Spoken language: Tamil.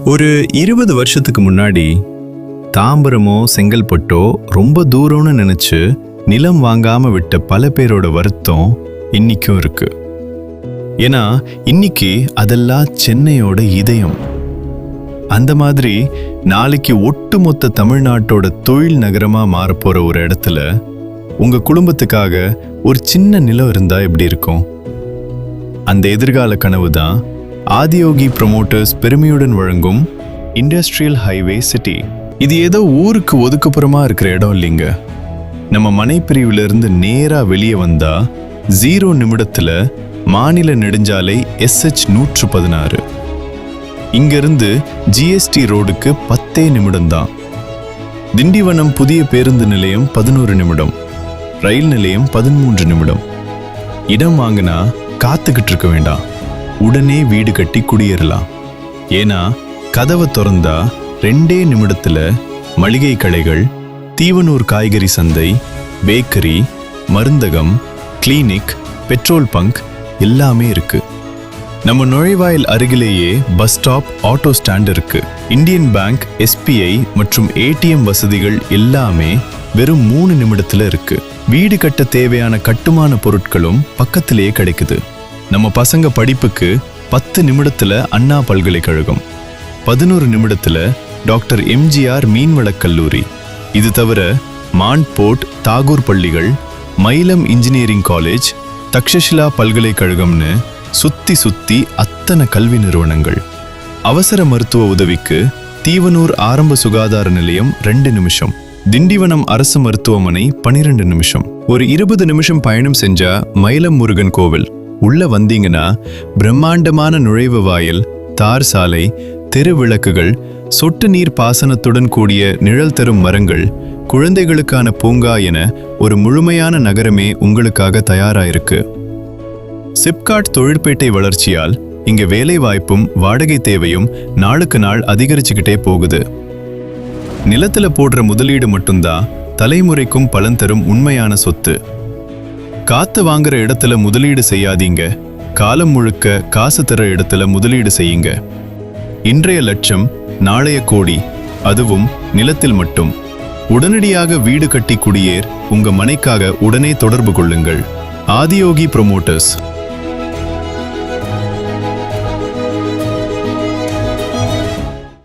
ஒரு 20 வருஷத்துக்கு முன்னாடி தாம்பரமோ செங்கல்பட்டோ ரொம்ப தூரம்னு நினைச்சு நிலம் வாங்காம விட்ட பல பேரோட வருத்தம் இன்னைக்கும் இருக்கு. ஏன்னா இன்னைக்கு அதெல்லாம் சென்னையோட இதயம். அந்த மாதிரி நாளைக்கு ஒட்டுமொத்த தமிழ்நாட்டோட தொழில் நகரமா மாறப்போற ஒரு இடத்துல உங்க குடும்பத்துக்காக ஒரு சின்ன நிலம் இருந்தா எப்படி இருக்கும்? அந்த எதிர்கால கனவு தான் ஆதியோகி ப்ரொமோட்டர்ஸ் பெருமையுடன் வழங்கும் இண்டஸ்ட்ரியல் ஹைவே சிட்டி. இது ஏதோ ஊருக்கு ஒதுக்குப்புறமா இருக்கிற இடம் இல்லைங்க. நம்ம மனைப்பிரிவிலிருந்து நேரா வெளியே வந்தா 0 நிமிடத்துல மாநில நெடுஞ்சாலை SH 116. இங்கிருந்து GST ரோடுக்கு 10 நிமிடம்தான். திண்டிவனம் புதிய பேருந்து நிலையம் 11 நிமிடம், ரயில் நிலையம் 13 நிமிடம். இடம் வாங்கினா காத்துக்கிட்டு இருக்க வேண்டாம், உடனே வீடு கட்டி குடியேறலாம். ஏன்னா கதவை திறந்தா 2 நிமிடத்துல மளிகை கடைகள், தீவனூர் காய்கறி சந்தை, பேக்கரி, மருந்தகம், கிளினிக், பெட்ரோல் பங்க் எல்லாமே இருக்கு. நம்ம நுழைவாயில் அருகிலேயே பஸ் ஸ்டாப், ஆட்டோ ஸ்டாண்ட் இருக்கு. இந்தியன் பேங்க், SBI மற்றும் ATM வசதிகள் எல்லாமே வெறும் 3 நிமிடத்துல இருக்கு. வீடு கட்ட தேவையான கட்டுமான பொருட்களும் பக்கத்திலேயே கிடைக்குது. நம்ம பசங்க படிப்புக்கு 10 நிமிடத்துல அண்ணா பல்கலைக்கழகம், 11 நிமிடத்துல டாக்டர் MGR மீன்வளக் கல்லூரி. இது தவிர மான்போர்ட், தாகூர் பள்ளிகள், மயிலம் இன்ஜினியரிங் காலேஜ், தக்ஷஷிலா பல்கலைக்கழகம்னு சுத்தி அத்தனை கல்வி நிறுவனங்கள். அவசர மருத்துவ உதவிக்கு தீவனூர் ஆரம்ப சுகாதார நிலையம் 2 நிமிஷம், திண்டிவனம் அரசு மருத்துவமனை 12 நிமிஷம். ஒரு 20 நிமிஷம் பயணம் செஞ்சா மயிலம் முருகன் கோவில். உள்ள வந்தீங்கன்னா பிரம்மாண்டமான நுழைவு வாயில், தார் சாலை, தெரு விளக்குகள், சொட்டு நீர் பாசனத்துடன் கூடிய நிழல் தரும் மரங்கள், குழந்தைகளுக்கான பூங்கா என ஒரு முழுமையான நகரமே உங்களுக்காக தயாராயிருக்கு. சிப்காட் தொழிற்பேட்டை வளர்ச்சியால் இங்க வேலை வாய்ப்பும் வாடகை தேவையும் நாளுக்கு நாள் அதிகரிச்சுக்கிட்டே போகுது. நிலத்துல போடுற முதலீடு மட்டும்தான் தலைமுறைக்கும் பலன் தரும் உண்மையான சொத்து. காத்து வாங்குற இடத்துல முதலீடு செய்யாதீங்க, காலம் முழுக்க காசு தர இடத்துல முதலீடு செய்யுங்க. இன்றைய லட்சம் நாளைய கோடி, அதுவும் நிலத்தில் மட்டும். உடனடியாக வீடு கட்டி குடியேற உங்க மனைக்காக உடனே தொடர்பு கொள்ளுங்கள். ஆதியோகி ப்ரொமோட்டர்ஸ்.